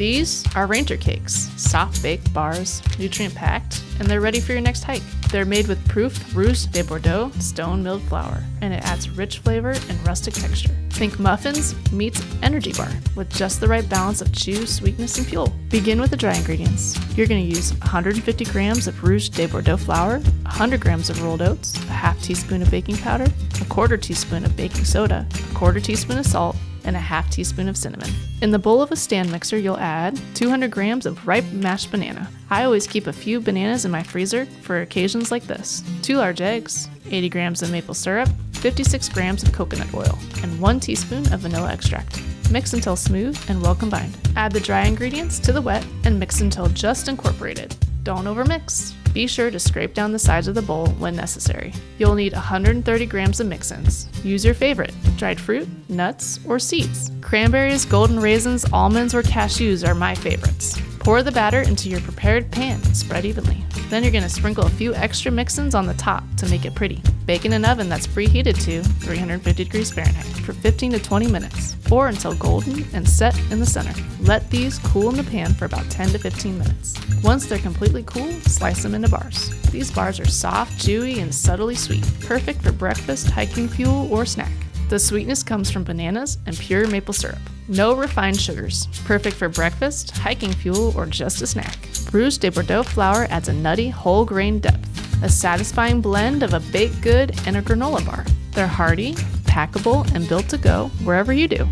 These are Ranger Cakes, soft-baked bars, nutrient-packed, and they're ready for your next hike. They're made with proof Rouge de Bordeaux stone-milled flour, and it adds rich flavor and rustic texture. Think muffins meets energy bar with just the right balance of chew, sweetness, and fuel. Begin with the dry ingredients. You're going to use 150 grams of Rouge de Bordeaux flour, 100 grams of rolled oats, a half teaspoon of baking powder, a quarter teaspoon of baking soda, a quarter teaspoon of salt, and a half teaspoon of cinnamon. In the bowl of a stand mixer, you'll add 200 grams of ripe mashed banana. I always keep a few bananas in my freezer for occasions like this. 2 large eggs, 80 grams of maple syrup, 56 grams of coconut oil, and 1 teaspoon of vanilla extract. Mix until smooth and well combined. Add the dry ingredients to the wet and mix until just incorporated. Don't overmix. Be sure to scrape down the sides of the bowl when necessary. You'll need 130 grams of mix-ins. Use your favorite: dried fruit, nuts, or seeds. Cranberries, golden raisins, almonds, or cashews are my favorites. Pour the batter into your prepared pan and spread evenly. Then you're going to sprinkle a few extra mix-ins on the top to make it pretty. Bake in an oven that's preheated to 350 degrees Fahrenheit for 15 to 20 minutes, or until golden and set in the center. Let these cool in the pan for about 10 to 15 minutes. Once they're completely cool, slice them into bars. These bars are soft, chewy, and subtly sweet, perfect for breakfast, hiking fuel, or snack. The sweetness comes from bananas and pure maple syrup. No refined sugars. Perfect for breakfast, hiking fuel, or just a snack. Rouge de Bordeaux flour adds a nutty, whole grain depth, a satisfying blend of a baked good and a granola bar. They're hearty, packable, and built to go wherever you do.